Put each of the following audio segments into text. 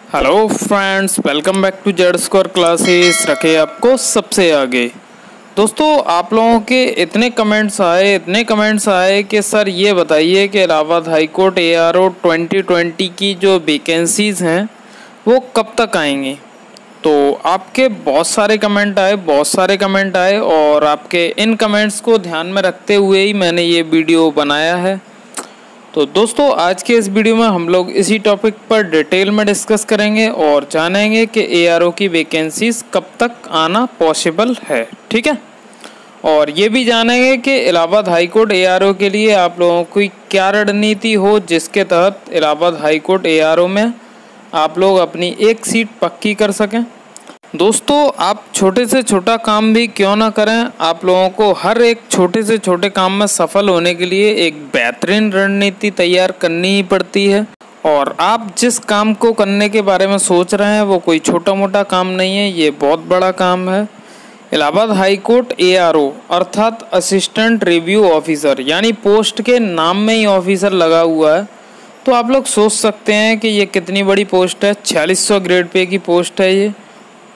Hello friends, welcome back to Z square classes. रखे आपको सबसे आगे। दोस्तों, आप लोगों के इतने कमेंट्स आए कि सर ये बताइए कि इलाहाबाद हाई कोर्ट ARO 2020 की जो वैकेंसीज़ हैं वो कब तक आएंगी। तो आपके बहुत सारे कमेंट आए और आपके इन कमेंट्स को ध्यान में रखते हुए ही मैंने ये वीडियो बनाया है। तो दोस्तों, आज के इस वीडियो में हम लोग इसी टॉपिक पर डिटेल में डिस्कस करेंगे और जानेंगे कि ARO की वैकेंसीज कब तक आना पॉसिबल है। ठीक है, और ये भी जानेंगे कि इलाहाबाद हाई कोर्ट ARO के लिए आप लोगों की क्या रणनीति हो, जिसके तहत इलाहाबाद हाई कोर्ट ARO में आप लोग अपनी एक सीट पक्की कर सकें। दोस्तों, आप छोटे से छोटा काम भी क्यों ना करें, आप लोगों को हर एक छोटे से छोटे काम में सफल होने के लिए एक बेहतरीन रणनीति तैयार करनी ही पड़ती है। और आप जिस काम को करने के बारे में सोच रहे हैं वो कोई छोटा मोटा काम नहीं है, ये बहुत बड़ा काम है। इलाहाबाद हाई कोर्ट ARO अर्थात असिस्टेंट रिव्यू ऑफिसर, यानी पोस्ट के नाम में ही ऑफिसर लगा हुआ है। तो आप लोग सोच सकते हैं कि ये कितनी बड़ी पोस्ट है। 4600 ग्रेड पे की पोस्ट है ये।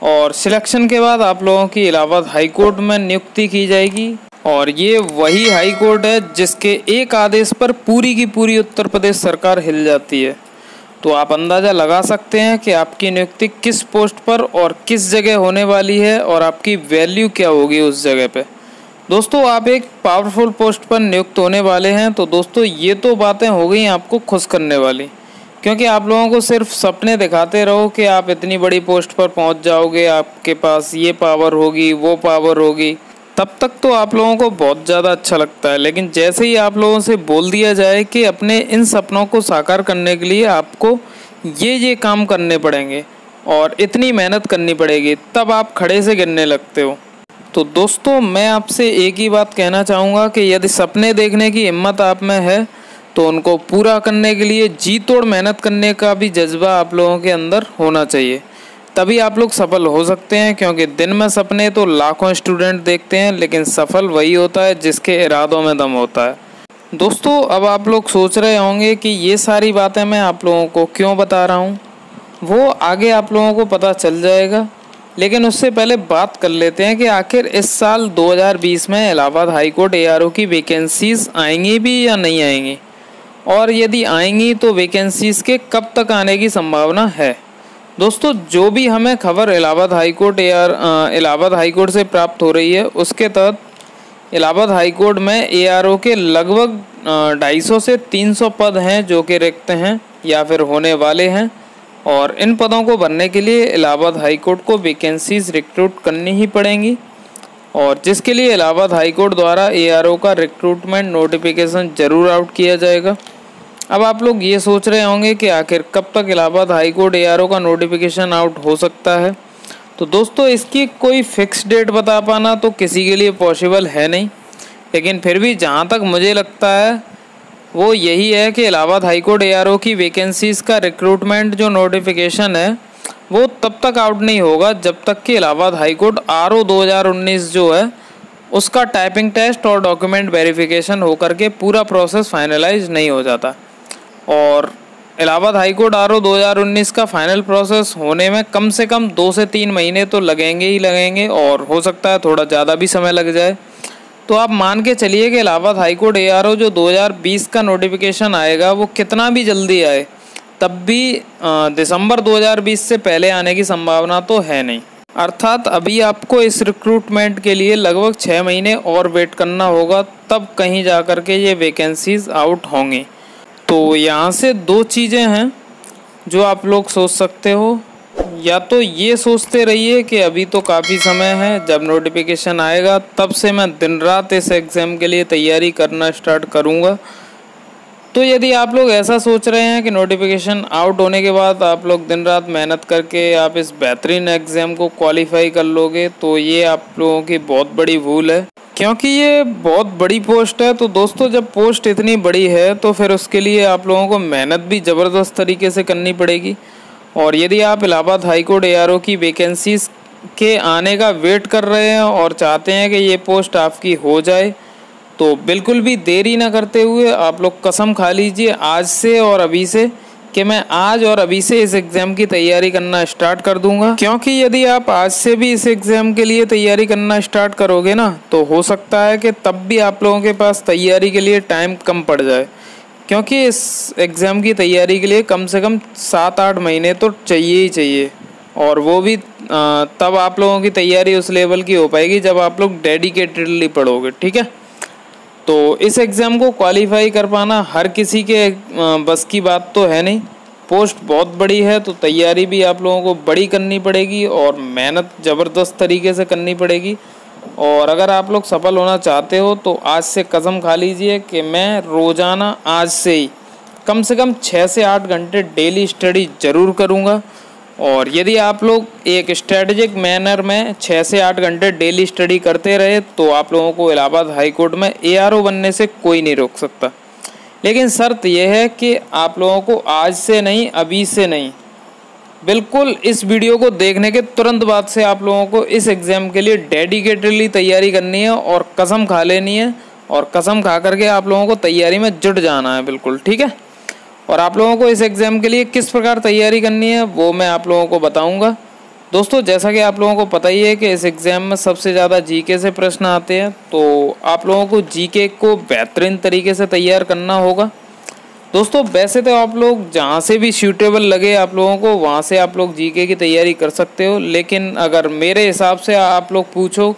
और सिलेक्शन के बाद आप लोगों की इलाहाबाद हाई कोर्ट में नियुक्ति की जाएगी। और ये वही हाई कोर्ट है जिसके एक आदेश पर पूरी की पूरी उत्तर प्रदेश सरकार हिल जाती है। तो आप अंदाज़ा लगा सकते हैं कि आपकी नियुक्ति किस पोस्ट पर और किस जगह होने वाली है और आपकी वैल्यू क्या होगी उस जगह पे। दोस्तों, आप एक पावरफुल पोस्ट पर नियुक्त होने वाले हैं। तो दोस्तों, ये तो बातें हो गई आपको खुश करने वाली, क्योंकि आप लोगों को सिर्फ सपने दिखाते रहो कि आप इतनी बड़ी पोस्ट पर पहुंच जाओगे, आपके पास ये पावर होगी वो पावर होगी, तब तक तो आप लोगों को बहुत ज़्यादा अच्छा लगता है। लेकिन जैसे ही आप लोगों से बोल दिया जाए कि अपने इन सपनों को साकार करने के लिए आपको ये काम करने पड़ेंगे और इतनी मेहनत करनी पड़ेगी, तब आप खड़े से गिरने लगते हो। तो दोस्तों, मैं आपसे एक ही बात कहना चाहूँगा कि यदि सपने देखने की हिम्मत आप में है तो उनको पूरा करने के लिए जी तोड़ मेहनत करने का भी जज्बा आप लोगों के अंदर होना चाहिए, तभी आप लोग सफल हो सकते हैं। क्योंकि दिन में सपने तो लाखों स्टूडेंट देखते हैं, लेकिन सफल वही होता है जिसके इरादों में दम होता है। दोस्तों, अब आप लोग सोच रहे होंगे कि ये सारी बातें मैं आप लोगों को क्यों बता रहा हूँ, वो आगे आप लोगों को पता चल जाएगा। लेकिन उससे पहले बात कर लेते हैं कि आखिर इस साल 2020 में इलाहाबाद हाई कोर्ट ARO की वैकेंसीज आएंगी भी या नहीं आएंगी, और यदि आएंगी तो वैकेंसीज के कब तक आने की संभावना है। दोस्तों, जो भी हमें खबर इलाहाबाद हाई कोर्ट से प्राप्त हो रही है, उसके तहत इलाहाबाद हाई कोर्ट में ARO के लगभग 250 से 300 पद हैं जो कि रिक्त हैं या फिर होने वाले हैं। और इन पदों को भरने के लिए इलाहाबाद हाई कोर्ट को वैकेंसीज रिक्रूट करनी ही पड़ेंगी, और जिसके लिए इलाहाबाद हाई कोर्ट द्वारा ARO का रिक्रूटमेंट नोटिफिकेशन ज़रूर आउट किया जाएगा। अब आप लोग ये सोच रहे होंगे कि आखिर कब तक इलाहाबाद हाई कोर्ट ARO का नोटिफिकेशन आउट हो सकता है। तो दोस्तों, इसकी कोई फिक्स डेट बता पाना तो किसी के लिए पॉसिबल है नहीं, लेकिन फिर भी जहाँ तक मुझे लगता है वो यही है कि इलाहाबाद हाई कोर्ट ARO की वैकेंसीज़ का रिक्रूटमेंट जो नोटिफिकेशन है वो तब तक आउट नहीं होगा जब तक कि इलाहाबाद हाई कोर्ट RO 2019 जो है उसका टाइपिंग टेस्ट और डॉक्यूमेंट वेरिफिकेशन होकर के पूरा प्रोसेस फाइनलाइज नहीं हो जाता। और इलाहाबाद हाई कोर्ट RO 2019 का फाइनल प्रोसेस होने में कम से कम 2 से 3 महीने तो लगेंगे ही लगेंगे, और हो सकता है थोड़ा ज़्यादा भी समय लग जाए। तो आप मान के चलिए कि इलाहाबाद हाई कोर्ट ARO जो 2020 का नोटिफिकेशन आएगा वो कितना भी जल्दी आए, तब भी दिसंबर 2020 से पहले आने की संभावना तो है नहीं। अर्थात अभी आपको इस रिक्रूटमेंट के लिए लगभग 6 महीने और वेट करना होगा, तब कहीं जा कर के ये वैकेंसीज आउट होंगी। तो यहाँ से 2 चीज़ें हैं जो आप लोग सोच सकते हो। या तो ये सोचते रहिए कि अभी तो काफ़ी समय है, जब नोटिफिकेशन आएगा तब से मैं दिन रात इस एग्ज़ाम के लिए तैयारी करना स्टार्ट करूँगा। तो यदि आप लोग ऐसा सोच रहे हैं कि नोटिफिकेशन आउट होने के बाद आप लोग दिन रात मेहनत करके आप इस बेहतरीन एग्ज़ाम को क्वालिफाई कर लोगे, तो ये आप लोगों की बहुत बड़ी भूल है, क्योंकि ये बहुत बड़ी पोस्ट है। तो दोस्तों, जब पोस्ट इतनी बड़ी है तो फिर उसके लिए आप लोगों को मेहनत भी ज़बरदस्त तरीके से करनी पड़ेगी। और यदि आप इलाहाबाद हाई कोर्ट ARO की वैकेंसीज के आने का वेट कर रहे हैं और चाहते हैं कि ये पोस्ट आपकी हो जाए, तो बिल्कुल भी देरी ना करते हुए आप लोग कसम खा लीजिए आज से और अभी से कि मैं आज और अभी से इस एग्ज़ाम की तैयारी करना स्टार्ट कर दूंगा, क्योंकि यदि आप आज से भी इस एग्ज़ाम के लिए तैयारी करना स्टार्ट करोगे ना, तो हो सकता है कि तब भी आप लोगों के पास तैयारी के लिए टाइम कम पड़ जाए, क्योंकि इस एग्ज़ाम की तैयारी के लिए कम से कम 7-8 महीने तो चाहिए ही चाहिए। और वो भी तब आप लोगों की तैयारी उस लेवल की हो पाएगी जब आप लोग डेडिकेटेडली पढ़ोगे, ठीक है। तो इस एग्ज़ाम को क्वालिफाई कर पाना हर किसी के बस की बात तो है नहीं। पोस्ट बहुत बड़ी है, तो तैयारी भी आप लोगों को बड़ी करनी पड़ेगी और मेहनत ज़बरदस्त तरीके से करनी पड़ेगी। और अगर आप लोग सफल होना चाहते हो तो आज से कसम खा लीजिए कि मैं रोज़ाना आज से ही कम से कम 6 से 8 घंटे डेली स्टडी ज़रूर करूँगा। और यदि आप लोग एक स्ट्रेटजिक मैनर में 6 से 8 घंटे डेली स्टडी करते रहे तो आप लोगों को इलाहाबाद हाई कोर्ट में ARO बनने से कोई नहीं रोक सकता। लेकिन शर्त यह है कि आप लोगों को आज से नहीं, अभी से नहीं, बिल्कुल इस वीडियो को देखने के तुरंत बाद से आप लोगों को इस एग्ज़ाम के लिए डेडिकेटेडली तैयारी करनी है और कसम खा लेनी है, और कसम खा करके आप लोगों को तैयारी में जुट जाना है, बिल्कुल ठीक है। और आप लोगों को इस एग्ज़ाम के लिए किस प्रकार तैयारी करनी है वो मैं आप लोगों को बताऊंगा। दोस्तों, जैसा कि आप लोगों को पता ही है कि इस एग्ज़ाम में सबसे ज़्यादा जीके से प्रश्न आते हैं, तो आप लोगों को जीके को बेहतरीन तरीके से तैयार करना होगा। दोस्तों, वैसे तो आप लोग जहाँ से भी सूटेबल लगे आप लोगों को वहाँ से आप लोग जीके की तैयारी कर सकते हो, लेकिन अगर मेरे हिसाब से आप लोग पूछो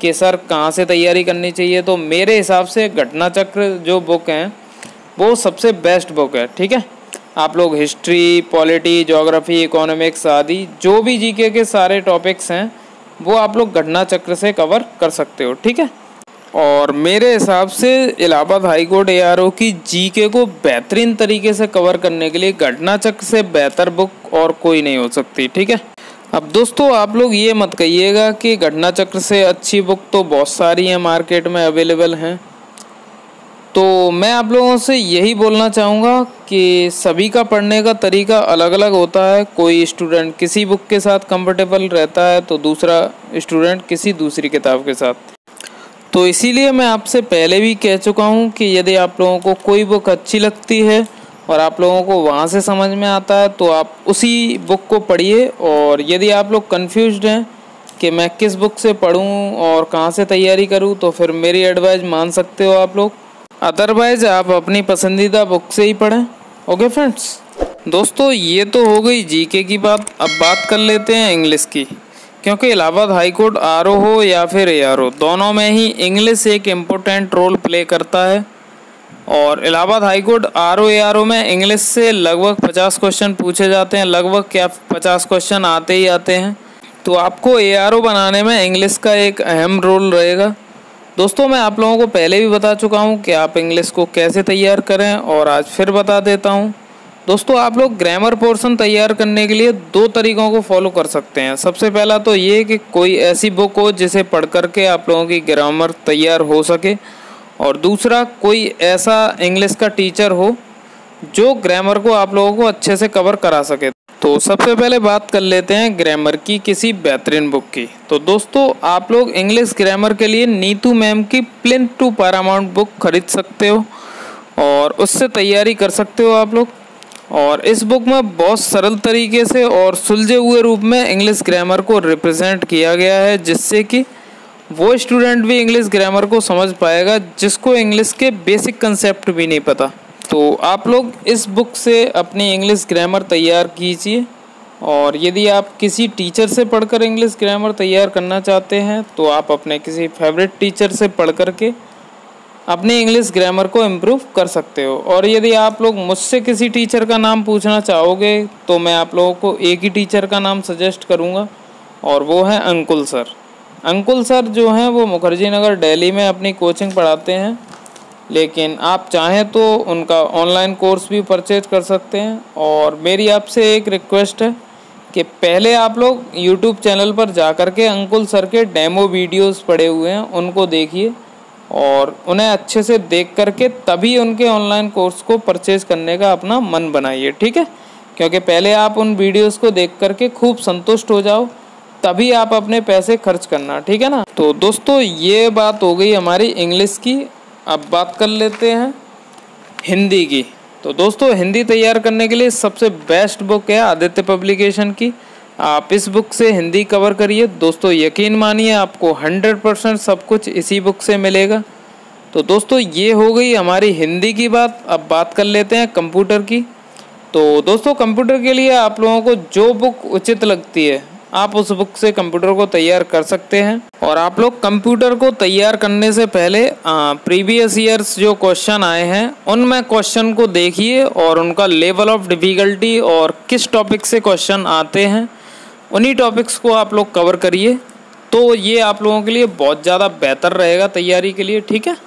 कि सर कहाँ से तैयारी करनी चाहिए, तो मेरे हिसाब से घटना चक्र जो बुक हैं वो सबसे बेस्ट बुक है, ठीक है। आप लोग हिस्ट्री, पॉलिटी, ज्योग्राफी, इकोनॉमिक्स आदि जो भी जीके के सारे टॉपिक्स हैं वो आप लोग घटना चक्र से कवर कर सकते हो, ठीक है। और मेरे हिसाब से इलाहाबाद हाई कोर्ट ARO की जीके को बेहतरीन तरीके से कवर करने के लिए घटना चक्र से बेहतर बुक और कोई नहीं हो सकती, ठीक है। अब दोस्तों, आप लोग ये मत कहिएगा कि घटना चक्र से अच्छी बुक तो बहुत सारी हैं, मार्केट में अवेलेबल हैं। तो मैं आप लोगों से यही बोलना चाहूँगा कि सभी का पढ़ने का तरीका अलग अलग होता है। कोई स्टूडेंट किसी बुक के साथ कंफर्टेबल रहता है तो दूसरा स्टूडेंट किसी दूसरी किताब के साथ। तो इसीलिए मैं आपसे पहले भी कह चुका हूँ कि यदि आप लोगों को कोई बुक अच्छी लगती है और आप लोगों को वहाँ से समझ में आता है तो आप उसी बुक को पढ़िए। और यदि आप लोग कन्फ्यूज्ड हैं कि मैं किस बुक से पढ़ूँ और कहाँ से तैयारी करूँ, तो फिर मेरी एडवाइस मान सकते हो आप लोग, अदरवाइज आप अपनी पसंदीदा बुक से ही पढ़ें। ओके फ्रेंड्स, दोस्तों ये तो हो गई जीके की बात। अब बात कर लेते हैं इंग्लिश की, क्योंकि इलाहाबाद हाई कोर्ट RO हो या फिर ARO, दोनों में ही इंग्लिश एक इम्पोर्टेंट रोल प्ले करता है। और इलाहाबाद हाई कोर्ट ARO में इंग्लिश से लगभग 50 क्वेश्चन पूछे जाते हैं, लगभग क्या 50 क्वेश्चन आते ही आते हैं। तो आपको ARO बनाने में इंग्लिश का एक अहम रोल रहेगा। दोस्तों, मैं आप लोगों को पहले भी बता चुका हूं कि आप इंग्लिश को कैसे तैयार करें, और आज फिर बता देता हूं। दोस्तों, आप लोग ग्रामर पोर्शन तैयार करने के लिए 2 तरीक़ों को फॉलो कर सकते हैं। सबसे पहला तो ये कि कोई ऐसी बुक हो जिसे पढ़ करके आप लोगों की ग्रामर तैयार हो सके, और दूसरा कोई ऐसा इंग्लिश का टीचर हो जो ग्रामर को आप लोगों को अच्छे से कवर करा सके। तो सबसे पहले बात कर लेते हैं ग्रामर की किसी बेहतरीन बुक की। तो दोस्तों, आप लोग इंग्लिश ग्रामर के लिए नीतू मैम की प्लिंथ टू पैरामाउंट बुक खरीद सकते हो और उससे तैयारी कर सकते हो आप लोग। और इस बुक में बहुत सरल तरीके से और सुलझे हुए रूप में इंग्लिश ग्रामर को रिप्रेजेंट किया गया है, जिससे कि वो स्टूडेंट भी इंग्लिश ग्रामर को समझ पाएगा जिसको इंग्लिश के बेसिक कंसेप्ट भी नहीं पता। तो आप लोग इस बुक से अपनी इंग्लिश ग्रामर तैयार कीजिए। और यदि आप किसी टीचर से पढ़कर इंग्लिश ग्रामर तैयार करना चाहते हैं तो आप अपने किसी फेवरेट टीचर से पढ़ करके अपनी इंग्लिश ग्रामर को इम्प्रूव कर सकते हो। और यदि आप लोग मुझसे किसी टीचर का नाम पूछना चाहोगे तो मैं आप लोगों को एक ही टीचर का नाम सजेस्ट करूँगा, और वो है अंकुल सर। अंकुल सर जो हैं वो मुखर्जी नगर दिल्ली में अपनी कोचिंग पढ़ाते हैं, लेकिन आप चाहें तो उनका ऑनलाइन कोर्स भी परचेज कर सकते हैं। और मेरी आपसे एक रिक्वेस्ट है कि पहले आप लोग यूट्यूब चैनल पर जा कर के अंकुल सर के डेमो वीडियोस पड़े हुए हैं उनको देखिए, और उन्हें अच्छे से देख करके तभी उनके ऑनलाइन कोर्स को परचेज करने का अपना मन बनाइए, ठीक है। क्योंकि पहले आप उन वीडियोस को देख करके खूब संतुष्ट हो जाओ, तभी आप अपने पैसे खर्च करना, ठीक है ना। तो दोस्तों, ये बात हो गई हमारी इंग्लिश की। अब बात कर लेते हैं हिंदी की। तो दोस्तों हिंदी तैयार करने के लिए सबसे बेस्ट बुक है आदित्य पब्लिकेशन की। आप इस बुक से हिंदी कवर करिए दोस्तों, यकीन मानिए आपको 100% सब कुछ इसी बुक से मिलेगा। तो दोस्तों ये हो गई हमारी हिंदी की बात। अब बात कर लेते हैं कंप्यूटर की। तो दोस्तों कंप्यूटर के लिए आप लोगों को जो बुक उचित लगती है आप उस बुक से कंप्यूटर को तैयार कर सकते हैं। और आप लोग कंप्यूटर को तैयार करने से पहले प्रीवियस ईयर्स जो क्वेश्चन आए हैं उनमें क्वेश्चन को देखिए और उनका लेवल ऑफ डिफ़िकल्टी और किस टॉपिक से क्वेश्चन आते हैं उन्हीं टॉपिक्स को आप लोग कवर करिए। तो ये आप लोगों के लिए बहुत ज़्यादा बेहतर रहेगा तैयारी के लिए, ठीक है।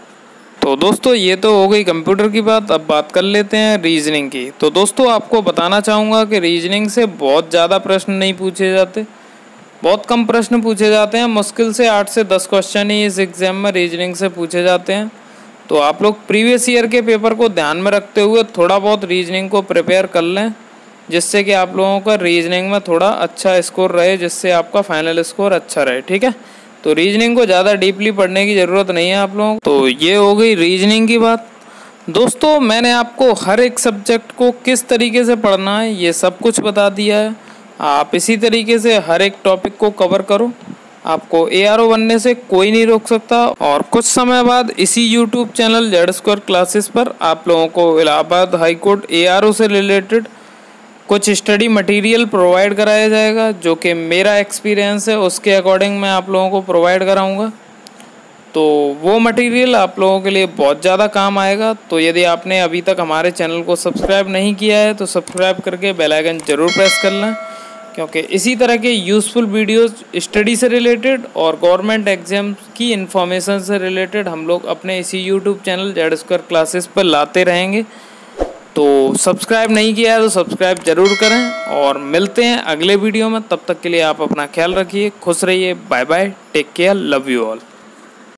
तो दोस्तों ये तो हो गई कंप्यूटर की बात। अब बात कर लेते हैं रीजनिंग की। तो दोस्तों आपको बताना चाहूँगा कि रीजनिंग से बहुत ज़्यादा प्रश्न नहीं पूछे जाते, बहुत कम प्रश्न पूछे जाते हैं। मुश्किल से 8 से 10 क्वेश्चन ही इस एग्ज़ाम में रीजनिंग से पूछे जाते हैं। तो आप लोग प्रीवियस ईयर के पेपर को ध्यान में रखते हुए थोड़ा बहुत रीजनिंग को प्रिपेयर कर लें, जिससे कि आप लोगों का रीजनिंग में थोड़ा अच्छा स्कोर रहे, जिससे आपका फाइनल स्कोर अच्छा रहे, ठीक है। तो रीजनिंग को ज़्यादा डीपली पढ़ने की ज़रूरत नहीं है आप लोगों को। तो ये हो गई रीजनिंग की बात। दोस्तों मैंने आपको हर एक सब्जेक्ट को किस तरीके से पढ़ना है ये सब कुछ बता दिया है। आप इसी तरीके से हर एक टॉपिक को कवर करो, आपको ARO बनने से कोई नहीं रोक सकता। और कुछ समय बाद इसी YouTube चैनल Z² क्लासेस पर आप लोगों को इलाहाबाद हाई कोर्ट ARO से रिलेटेड कुछ स्टडी मटेरियल प्रोवाइड कराया जाएगा, जो कि मेरा एक्सपीरियंस है उसके अकॉर्डिंग मैं आप लोगों को प्रोवाइड कराऊंगा। तो वो मटेरियल आप लोगों के लिए बहुत ज़्यादा काम आएगा। तो यदि आपने अभी तक हमारे चैनल को सब्सक्राइब नहीं किया है तो सब्सक्राइब करके बेल आइकन ज़रूर प्रेस कर लें, क्योंकि इसी तरह के यूज़फुल वीडियोस स्टडी से रिलेटेड और गवर्नमेंट एग्जाम की इन्फॉर्मेशन से रिलेटेड हम लोग अपने इसी YouTube चैनल Z² क्लासेस पर लाते रहेंगे। तो सब्सक्राइब नहीं किया है तो सब्सक्राइब ज़रूर करें और मिलते हैं अगले वीडियो में। तब तक के लिए आप अपना ख्याल रखिए, खुश रहिए, bye bye, take care, love you all.